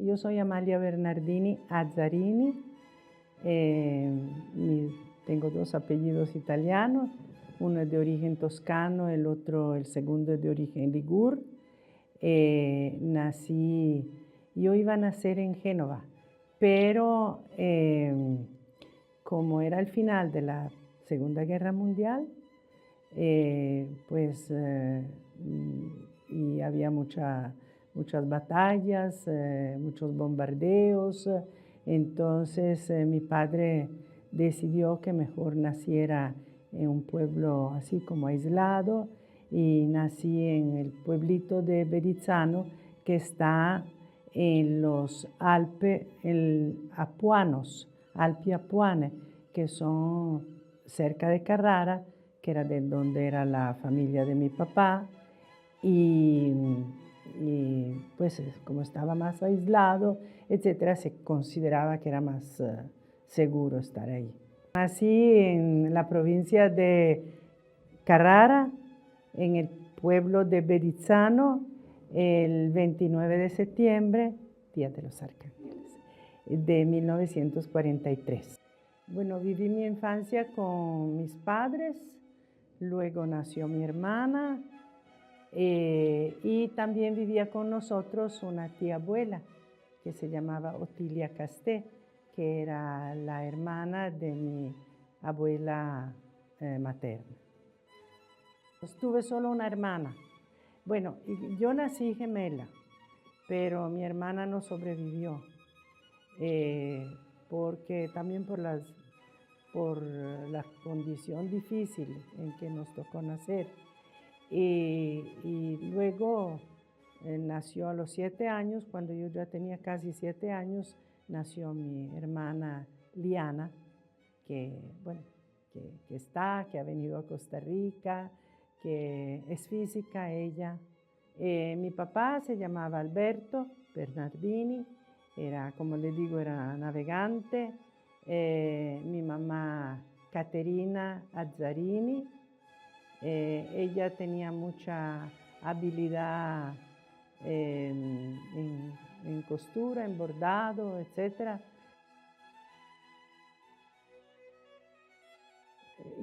Yo soy Amalia Bernardini Azzarini. Tengo dos apellidos italianos, uno es de origen toscano, el segundo es de origen ligur. Yo iba a nacer en Génova, pero como era el final de la Segunda Guerra Mundial, y había muchas batallas, muchos bombardeos. Entonces mi padre decidió que mejor naciera en un pueblo así como aislado, y nací en el pueblito de Verizzano, que está en los Alpes Apuanos, Alpi Apuane, que son cerca de Carrara, que era de donde era la familia de mi papá, y pues como estaba más aislado, etcétera, se consideraba que era más seguro estar ahí. Nací en la provincia de Carrara, en el pueblo de Verizzano, el 29 de septiembre, Día de los Arcángeles, de 1943. Bueno, viví mi infancia con mis padres, luego nació mi hermana, y también vivía con nosotros una tía abuela que se llamaba Otilia Casté, que era la hermana de mi abuela materna. Tuve solo una hermana. Bueno, yo nací gemela, pero mi hermana no sobrevivió, porque también por la condición difícil en que nos tocó nacer. Y luego nació a los 7 años, cuando yo ya tenía casi 7 años, nació mi hermana Liana, que ha venido a Costa Rica, que es física ella. Mi papá se llamaba Alberto Bernardini, era, como le digo, era navegante. Mi mamá Caterina Azzarini. Ella tenía mucha habilidad en costura, en bordado, etc.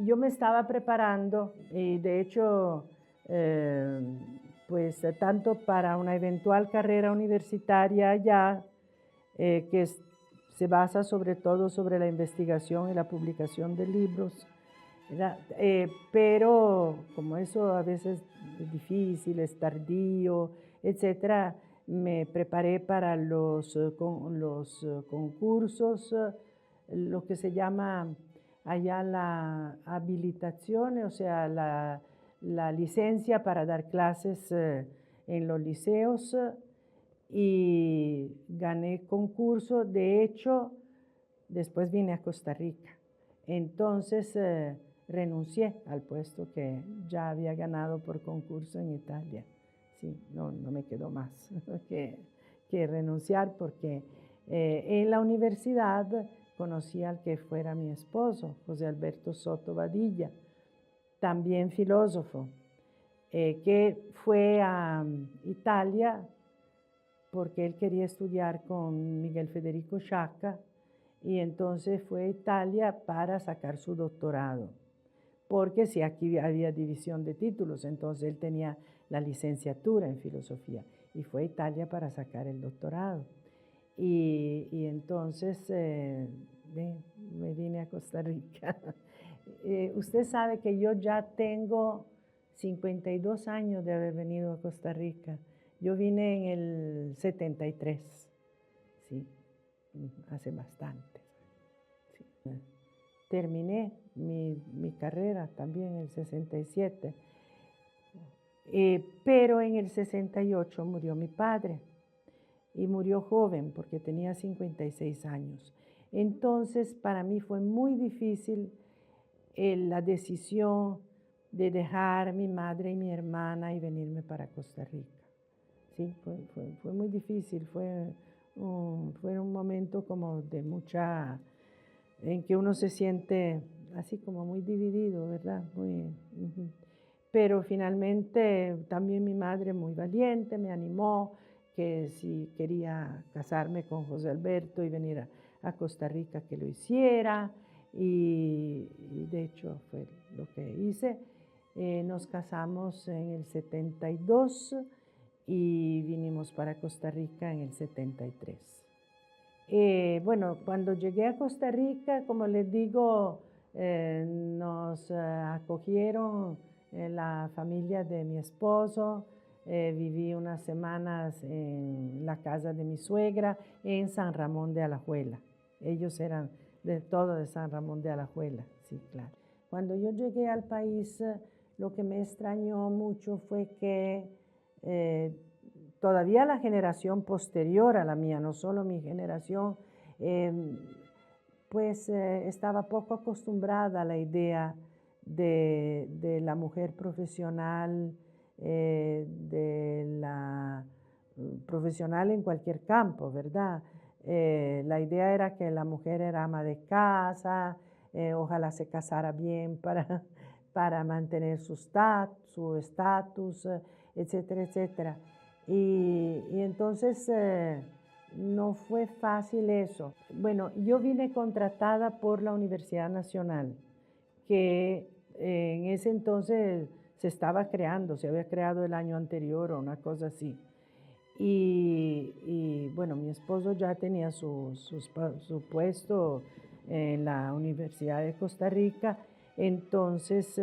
Yo me estaba preparando, y de hecho, pues tanto para una eventual carrera universitaria allá, se basa sobre todo sobre la investigación y la publicación de libros, pero como eso a veces es difícil, es tardío, etcétera, me preparé para los concursos, lo que se llama allá la habilitación, o sea, la licencia para dar clases en los liceos, y gané concurso. De hecho, después vine a Costa Rica. Entonces renuncié al puesto que ya había ganado por concurso en Italia. Sí, no me quedó más que renunciar, porque en la universidad conocí al que fuera mi esposo, José Alberto Soto Badilla, también filósofo, que fue a Italia porque él quería estudiar con Miguel Federico Sciacca, y entonces fue a Italia para sacar su doctorado, porque sí, aquí había división de títulos, entonces él tenía la licenciatura en filosofía y fue a Italia para sacar el doctorado. Y entonces me vine a Costa Rica. Usted sabe que yo ya tengo 52 años de haber venido a Costa Rica. Yo vine en el 73, sí, hace bastante. Sí. Terminé mi carrera también en el 67, pero en el 68 murió mi padre, y murió joven porque tenía 56 años. Entonces para mí fue muy difícil la decisión de dejar a mi madre y mi hermana y venirme para Costa Rica. Sí, fue muy difícil, fue un momento como de en que uno se siente así como muy dividido, ¿verdad? Pero finalmente también mi madre, muy valiente, me animó, que si quería casarme con José Alberto y venir a Costa Rica que lo hiciera, y de hecho fue lo que hice. Nos casamos en el 72 y vinimos para Costa Rica en el 73. Bueno, cuando llegué a Costa Rica, como les digo, nos acogieron la familia de mi esposo. Viví unas semanas en la casa de mi suegra en San Ramón de Alajuela. Ellos eran de todo de San Ramón de Alajuela, sí, claro. Cuando yo llegué al país, lo que me extrañó mucho fue que todavía la generación posterior a la mía, no solo mi generación, pues estaba poco acostumbrada a la idea de la mujer profesional, de la profesional en cualquier campo, ¿verdad? La idea era que la mujer era ama de casa, ojalá se casara bien para mantener su estatus, etcétera, etcétera. Y entonces no fue fácil eso. Bueno, yo vine contratada por la Universidad Nacional, que en ese entonces se estaba creando, se había creado el año anterior o una cosa así. Y bueno, mi esposo ya tenía su puesto en la Universidad de Costa Rica, entonces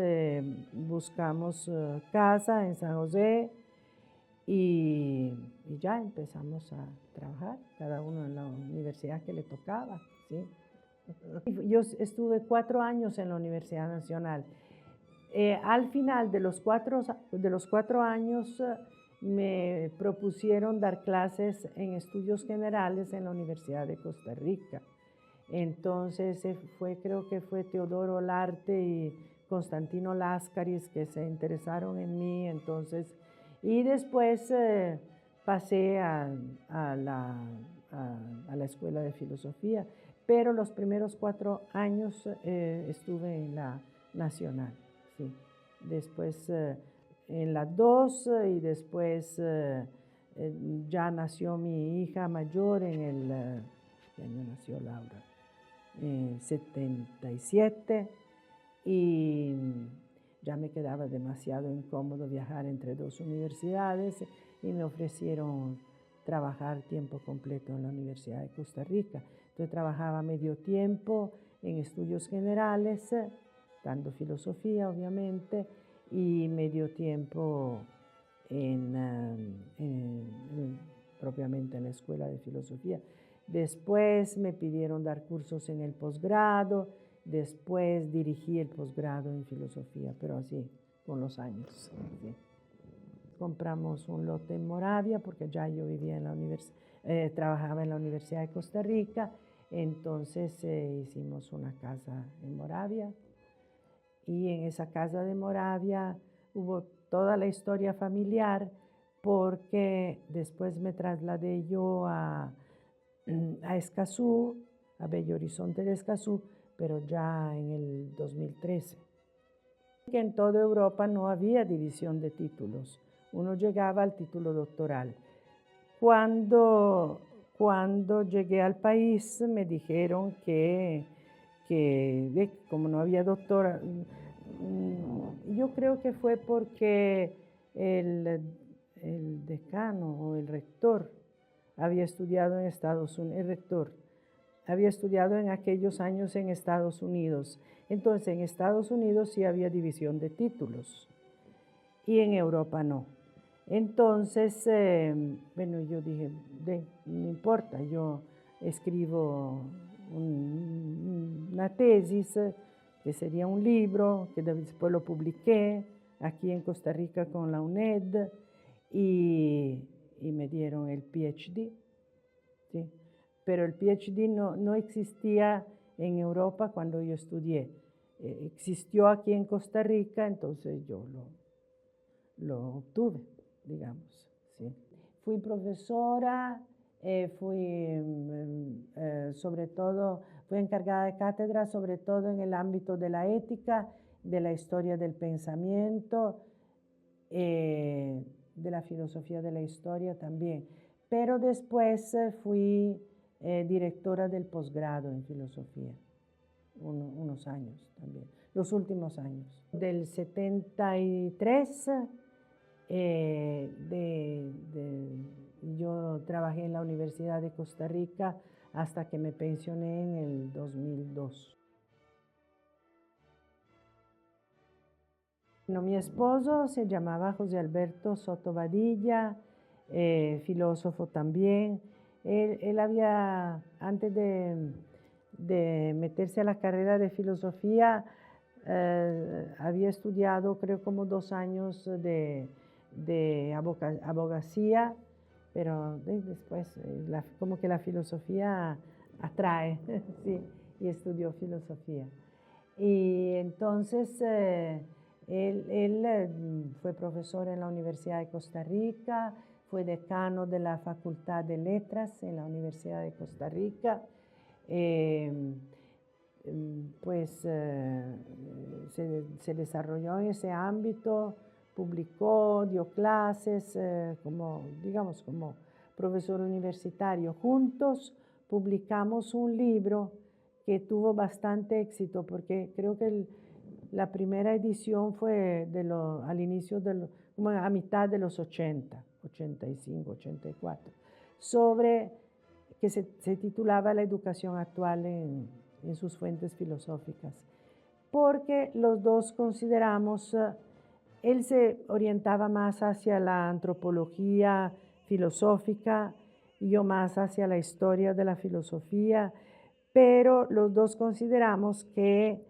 buscamos casa en San José y ya empezamos a trabajar, cada uno en la universidad que le tocaba, ¿sí? Yo estuve 4 años en la Universidad Nacional. Al final de los cuatro años me propusieron dar clases en estudios generales en la Universidad de Costa Rica. Entonces creo que fue Teodoro Olarte y Constantino Láscaris que se interesaron en mí, entonces, y después pasé a la Escuela de Filosofía, pero los primeros 4 años estuve en la Nacional, sí. Después en la 2 y después ya nació mi hija mayor en el, ¿qué año nació Laura? 77, y ya me quedaba demasiado incómodo viajar entre 2 universidades y me ofrecieron trabajar tiempo completo en la Universidad de Costa Rica. Entonces trabajaba medio tiempo en estudios generales, dando filosofía obviamente, y medio tiempo propiamente en la Escuela de Filosofía. Después me pidieron dar cursos en el posgrado, después dirigí el posgrado en filosofía, pero así, con los años. ¿Sí? Compramos un lote en Moravia, porque ya yo vivía en la trabajaba en la Universidad de Costa Rica, entonces hicimos una casa en Moravia, y en esa casa de Moravia hubo toda la historia familiar, porque después me trasladé yo a Escazú, a Bello Horizonte de Escazú, pero ya en el 2013. Que en toda Europa no había división de títulos, uno llegaba al título doctoral. Cuando llegué al país me dijeron que como no había doctora, yo creo que fue porque el decano o el rector había estudiado en Estados Unidos, el rector había estudiado en aquellos años en Estados Unidos. Entonces en Estados Unidos sí había división de títulos y en Europa no. Entonces, bueno, yo dije, no importa, yo escribo una tesis, que sería un libro, que después lo publiqué aquí en Costa Rica con la UNED, y me dieron el PhD, ¿sí? Pero el PhD no existía en Europa cuando yo estudié. Existió aquí en Costa Rica, entonces yo lo obtuve, digamos, ¿sí? Fui profesora, sobre todo, fui encargada de cátedra, sobre todo en el ámbito de la ética, de la historia del pensamiento, de la filosofía de la historia también. pero después fui directora del posgrado en filosofía, unos años también, los últimos años. Del 73, yo trabajé en la Universidad de Costa Rica hasta que me pensioné en el 2002. Bueno, mi esposo se llamaba José Alberto Soto Badilla, filósofo también. Él había, antes de meterse a la carrera de filosofía, había estudiado creo como 2 años de abogacía, pero después como que la filosofía atrae, sí, y estudió filosofía. Y entonces él fue profesor en la Universidad de Costa Rica, fue decano de la Facultad de Letras en la Universidad de Costa Rica. Pues se desarrolló en ese ámbito, publicó, dio clases, digamos, como profesor universitario. Juntos publicamos un libro que tuvo bastante éxito, porque creo que la primera edición fue al inicio, como a mitad de los 80, 85, 84, que se titulaba La educación actual en sus fuentes filosóficas, porque los dos consideramos, él se orientaba más hacia la antropología filosófica y yo más hacia la historia de la filosofía, pero los dos consideramos que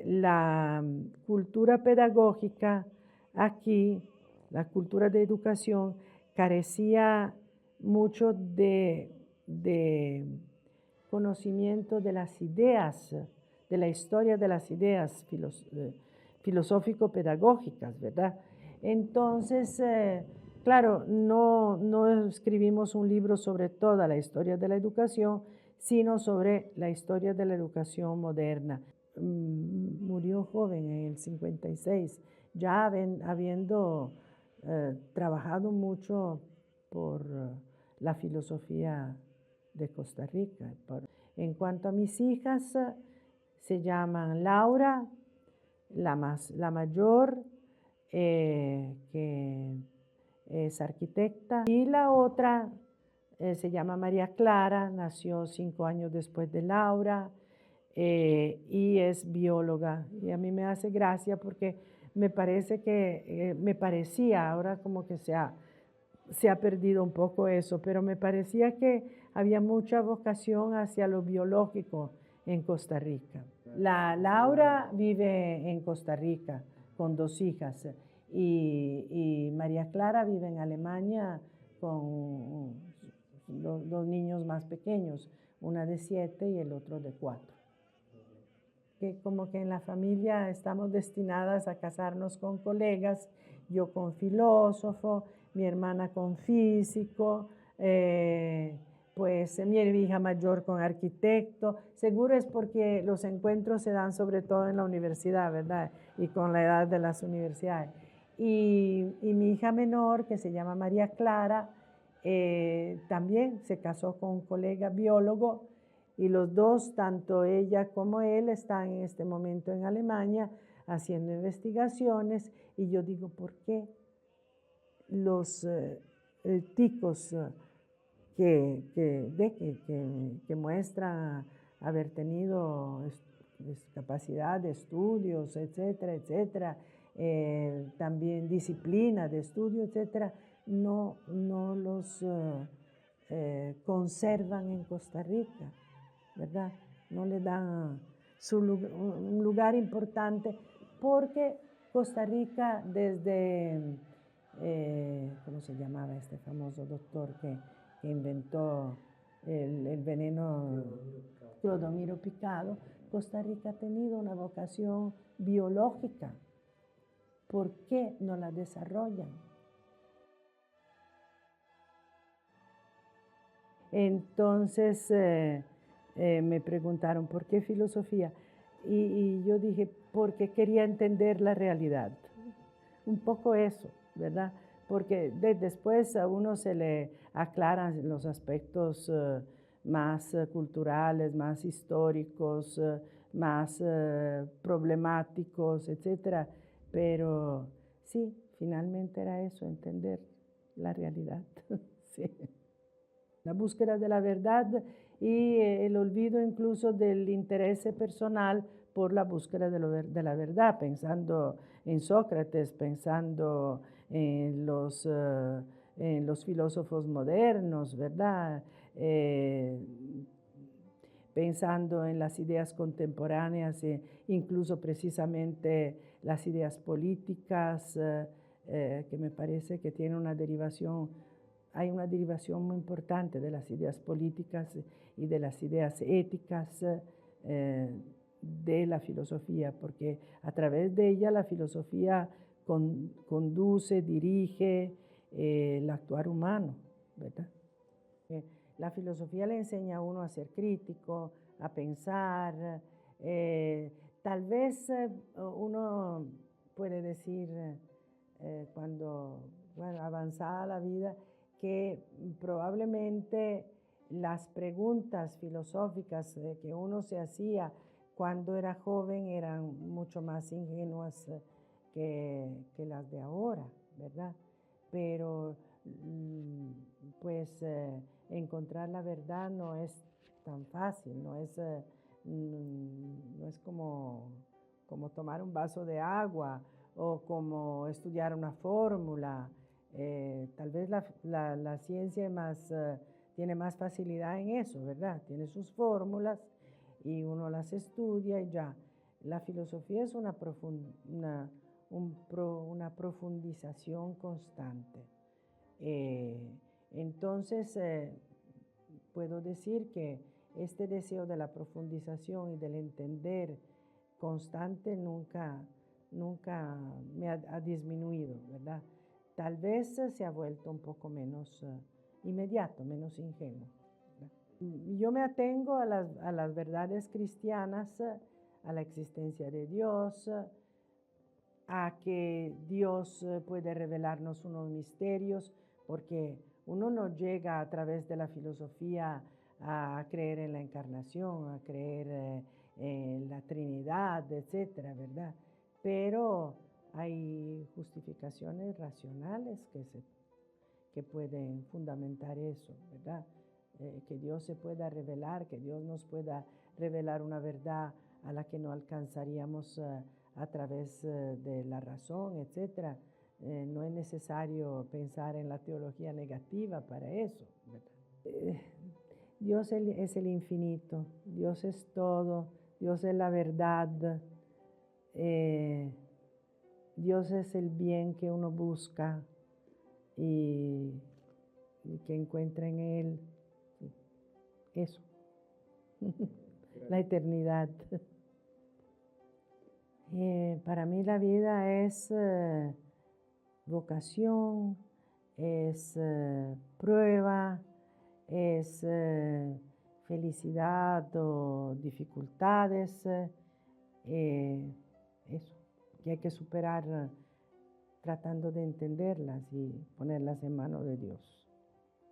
la cultura pedagógica aquí, la cultura de educación, carecía mucho de conocimiento de las ideas, de la historia de las ideas filosófico-pedagógicas, ¿verdad? Entonces, claro, no escribimos un libro sobre toda la historia de la educación, sino sobre la historia de la educación moderna. Murió joven en el 56, ya habiendo trabajado mucho por la filosofía de Costa Rica. En cuanto a mis hijas, se llaman Laura, la mayor, que es arquitecta, y la otra se llama María Clara, nació 5 años después de Laura, y es bióloga. Y a mí me hace gracia porque me parece que, me parecía, ahora como que se ha perdido un poco eso, pero me parecía que había mucha vocación hacia lo biológico en Costa Rica. La Laura vive en Costa Rica con 2 hijas y María Clara vive en Alemania con 2 niños más pequeños, una de 7 y el otro de 4. Que como que en la familia estamos destinadas a casarnos con colegas, yo con filósofo, mi hermana con físico, pues mi hija mayor con arquitecto. Seguro es porque los encuentros se dan sobre todo en la universidad, ¿verdad? Y con la edad de las universidades. Y mi hija menor, que se llama María Clara, también se casó con un colega biólogo, y los dos, tanto ella como él, están en este momento en Alemania haciendo investigaciones. Y yo digo, ¿por qué los ticos que muestran haber tenido capacidad de estudios, etcétera, etcétera, también disciplina de estudio, etcétera, no los conservan en Costa Rica, ¿verdad? No le dan un lugar importante, porque Costa Rica desde, ¿cómo se llamaba este famoso doctor que inventó el veneno? Clodomiro Picado. Costa Rica ha tenido una vocación biológica. ¿Por qué no la desarrollan? Entonces me preguntaron, ¿por qué filosofía? Y yo dije, porque quería entender la realidad. Un poco eso, ¿verdad? porque después a uno se le aclaran los aspectos más culturales, más históricos, más problemáticos, etcétera. Pero sí, finalmente era eso, entender la realidad. Sí. La búsqueda de la verdad y el olvido incluso del interés personal por la búsqueda de la verdad, pensando en Sócrates, pensando en los filósofos modernos, ¿verdad? Pensando en las ideas contemporáneas, incluso precisamente las ideas políticas, que me parece que tienen una derivación, hay una derivación muy importante de las ideas políticas y de las ideas éticas de la filosofía, porque a través de ella la filosofía conduce, dirige el actuar humano, ¿verdad? La filosofía le enseña a uno a ser crítico, a pensar. Tal vez uno puede decir cuando avanzada la vida que probablemente las preguntas filosóficas que uno se hacía cuando era joven eran mucho más ingenuas que las de ahora, ¿verdad? Pero pues encontrar la verdad no es tan fácil, no es como tomar un vaso de agua o como estudiar una fórmula. Tal vez la ciencia tiene más facilidad en eso, ¿verdad? Tiene sus fórmulas y uno las estudia y ya. La filosofía es una profundización constante. Entonces, puedo decir que este deseo de la profundización y del entender constante nunca me ha disminuido, ¿verdad? Tal vez se ha vuelto un poco menos inmediato, menos ingenuo, ¿verdad? Yo me atengo a las verdades cristianas, a la existencia de Dios, a que Dios puede revelarnos unos misterios, porque uno no llega a través de la filosofía a creer en la encarnación, a creer en la Trinidad, etcétera, ¿verdad? Pero hay justificaciones racionales que pueden fundamentar eso, ¿verdad? Que Dios se pueda revelar, que Dios nos pueda revelar una verdad a la que no alcanzaríamos a través de la razón, etcétera. No es necesario pensar en la teología negativa para eso, ¿verdad? Dios es el infinito, Dios es todo, Dios es la verdad, Dios es el bien que uno busca y que encuentra en Él. Eso, la eternidad. Para mí la vida es vocación, es prueba, es felicidad o dificultades, eso, que hay que superar tratando de entenderlas y ponerlas en manos de Dios,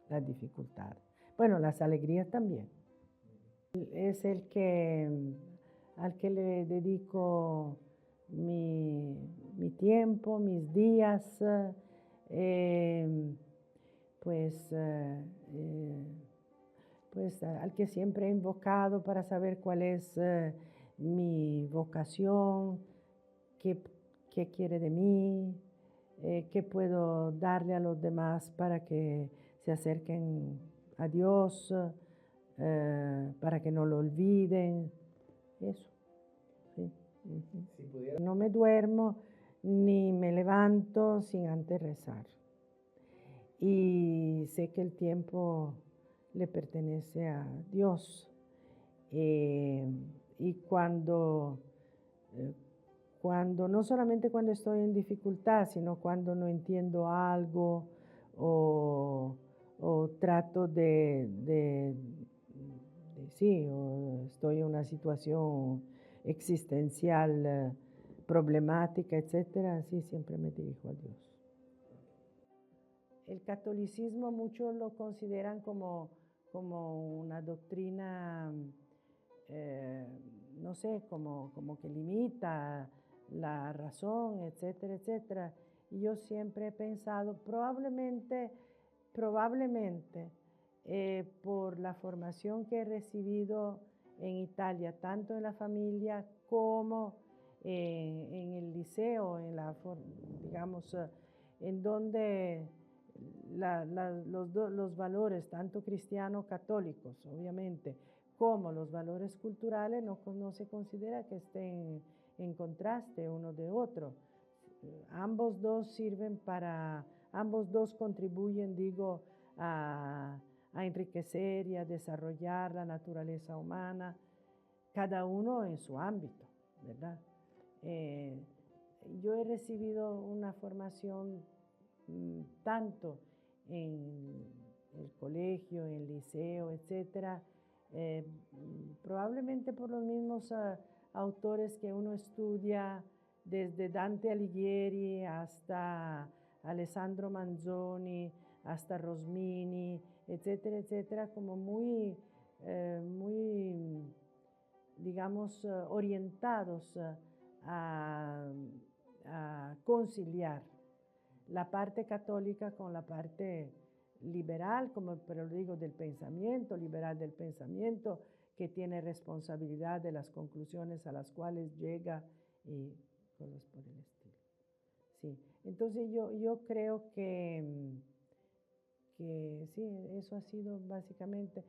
las dificultades. Bueno, las alegrías también. Es al que le dedico mi tiempo, mis días, pues al que siempre he invocado para saber cuál es mi vocación, qué quiere de mí, qué puedo darle a los demás para que se acerquen a Dios, para que no lo olviden, eso. Sí. Si no me duermo ni me levanto sin antes rezar. Y sé que el tiempo le pertenece a Dios. Y cuando, no solamente cuando estoy en dificultad, sino cuando no entiendo algo o trato sí, o estoy en una situación existencial problemática, etcétera, sí, siempre me dirijo a Dios. el catolicismo muchos lo consideran como una doctrina, no sé, como que limita la razón, etcétera, etcétera. Y yo siempre he pensado, probablemente, por la formación que he recibido en Italia, tanto en la familia como en el liceo, digamos, en donde los valores, tanto cristiano-católicos, obviamente, como los valores culturales, no se considera que estén en contraste uno de otro. Ambos dos ambos dos contribuyen, digo, a enriquecer y a desarrollar la naturaleza humana, cada uno en su ámbito, ¿verdad? Yo he recibido una formación tanto en el colegio, en el liceo, etcétera, probablemente por los mismos autores que uno estudia, desde Dante Alighieri hasta Alessandro Manzoni, hasta Rosmini, etcétera, etcétera, como muy, digamos, orientados a conciliar la parte católica con la parte liberal, pero digo del pensamiento, liberal del pensamiento, que tiene responsabilidad de las conclusiones a las cuales llega y cosas por el estilo. Sí, entonces yo creo que sí, eso ha sido básicamente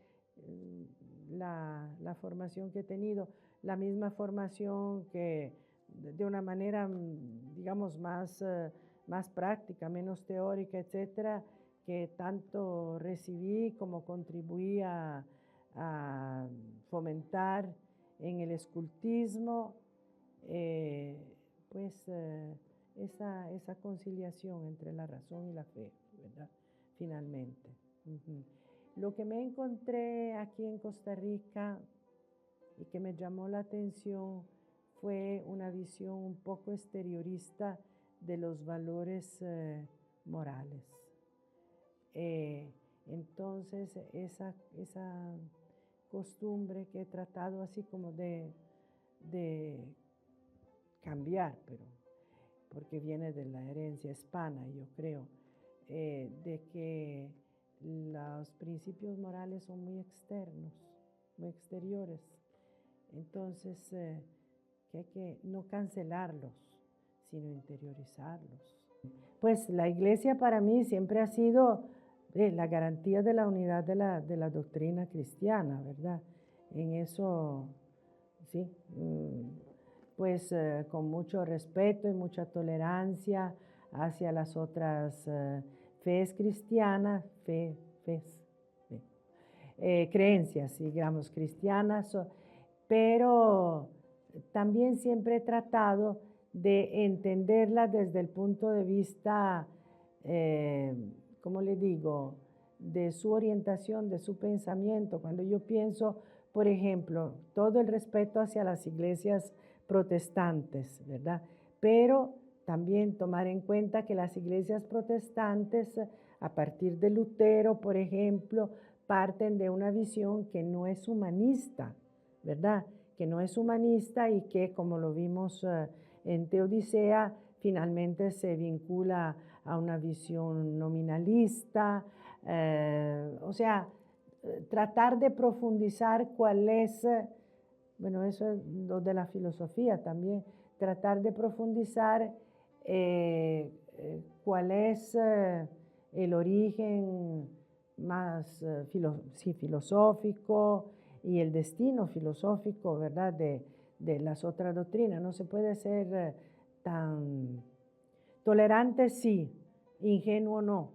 la formación que he tenido, la misma formación que de una manera, digamos, más práctica, menos teórica, etcétera, que tanto recibí como contribuí a fomentar en el escultismo, esa conciliación entre la razón y la fe, ¿verdad? Finalmente. Lo que me encontré aquí en Costa Rica y que me llamó la atención fue una visión un poco exteriorista de los valores morales. Entonces, esa costumbre que he tratado así como de cambiar, pero porque viene de la herencia hispana, yo creo, de que los principios morales son muy externos, muy exteriores. Entonces, que hay que no cancelarlos, sino interiorizarlos. Pues la iglesia para mí siempre ha sido la garantía de la unidad de la doctrina cristiana, ¿verdad? En eso, sí, pues con mucho respeto y mucha tolerancia hacia las otras fees cristianas, creencias, digamos, cristianas, pero también siempre he tratado de entenderla desde el punto de vista, ¿cómo le digo?, de su orientación, de su pensamiento. Cuando yo pienso, por ejemplo, todo el respeto hacia las iglesias protestantes, ¿verdad? Pero también tomar en cuenta que las iglesias protestantes, a partir de Lutero, por ejemplo, parten de una visión que no es humanista, ¿verdad? Que no es humanista y que, como lo vimos en Teodicea, finalmente se vincula a una visión nominalista, o sea, tratar de profundizar cuál es, bueno, eso es lo de la filosofía también, tratar de profundizar cuál es el origen más filosófico y el destino filosófico, ¿verdad?, de las otras doctrinas. No se puede ser tan tolerante, sí, ingenuo no,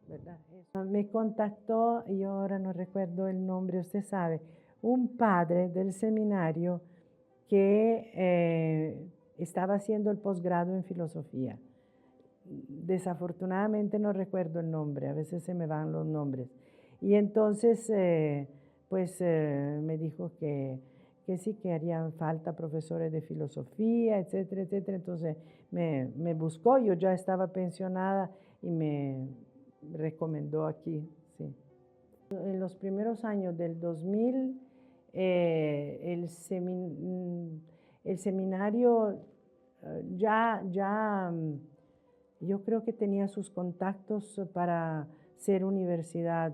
¿verdad? Me contactó, yo ahora no recuerdo el nombre, usted sabe, un padre del seminario que estaba haciendo el posgrado en filosofía. Desafortunadamente no recuerdo el nombre, a veces se me van los nombres. Y entonces, me dijo que sí, que harían falta profesores de filosofía, etcétera, etcétera. Entonces me buscó, yo ya estaba pensionada y me recomendó aquí, sí. En los primeros años del 2000, el seminario yo creo que tenía sus contactos para ser universidad,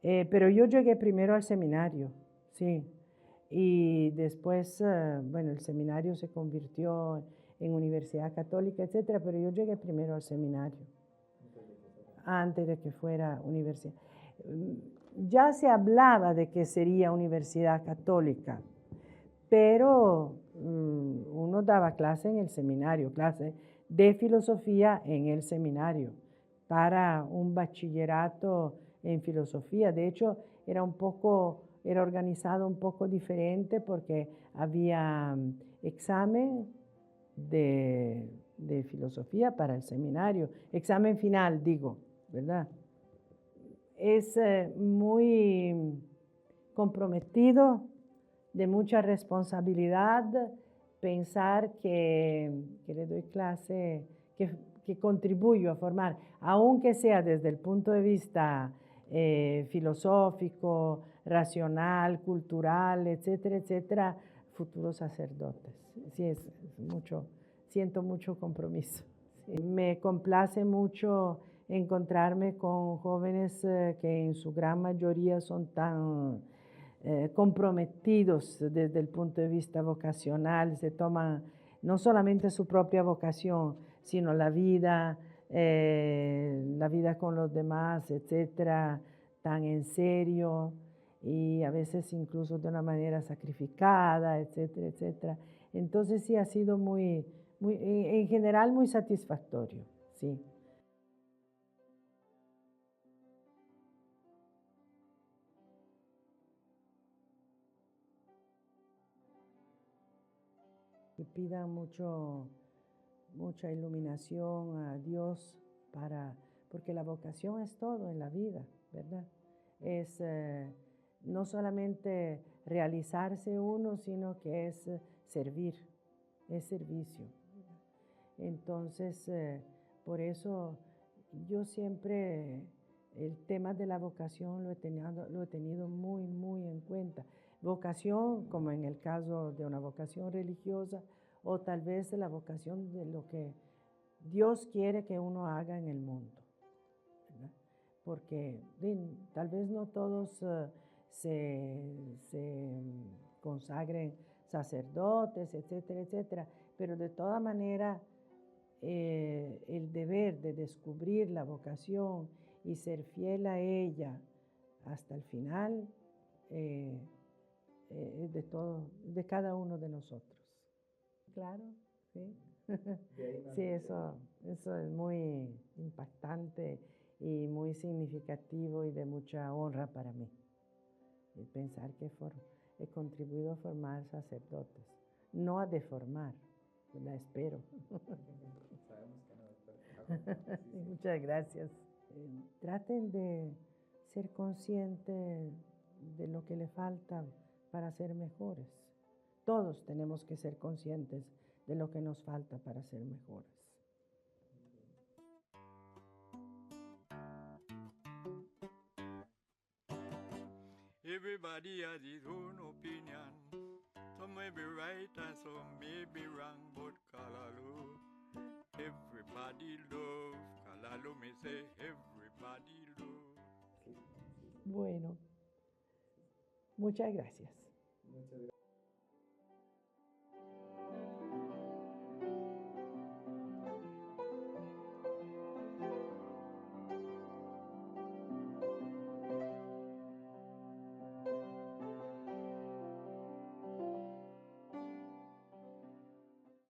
pero yo llegué primero al seminario, sí, y después, bueno, el seminario se convirtió en Universidad Católica, etcétera, pero yo llegué primero al seminario, antes de que fuera universidad. Ya se hablaba de que sería Universidad Católica, pero uno daba clase en el seminario, clase de filosofía en el seminario, para un bachillerato en filosofía. De hecho, era organizado un poco diferente porque había examen de filosofía para el seminario, examen final, digo, ¿verdad? Es muy comprometido, de mucha responsabilidad, pensar que le doy clase, que contribuyo a formar, aunque sea desde el punto de vista filosófico, racional, cultural, etcétera, etcétera, futuros sacerdotes. Sí, siento mucho compromiso. Sí, me complace mucho encontrarme con jóvenes que en su gran mayoría son tan comprometidos desde el punto de vista vocacional, se toman no solamente su propia vocación, sino la vida con los demás, etcétera, tan en serio y a veces incluso de una manera sacrificada, etcétera, etcétera. Entonces sí ha sido en general muy satisfactorio, sí. Y pidan mucha iluminación a Dios porque la vocación es todo en la vida, ¿verdad? Es no solamente realizarse uno, sino que es servir, es servicio. Entonces, por eso yo siempre el tema de la vocación lo he tenido muy, muy en cuenta. Vocación, como en el caso de una vocación religiosa, o tal vez la vocación de lo que Dios quiere que uno haga en el mundo, ¿verdad? Porque tal vez no todos se consagren sacerdotes, etcétera, etcétera, pero de toda manera el deber de descubrir la vocación y ser fiel a ella hasta el final es de cada uno de nosotros. Claro, sí. Sí, eso es muy impactante y muy significativo y de mucha honra para mí. El pensar que he contribuido a formar sacerdotes, no a deformar, la espero. Sabemos que no, doctor. Sí. Muchas gracias. Traten de ser conscientes de lo que le falta para ser mejores. Todos tenemos que ser conscientes de lo que nos falta para ser mejores. Everybody has his own opinion. Some may be right and some may be wrong, but Kalalu, everybody love. Kalalu me say everybody love. Bueno, muchas gracias. Muchas gracias.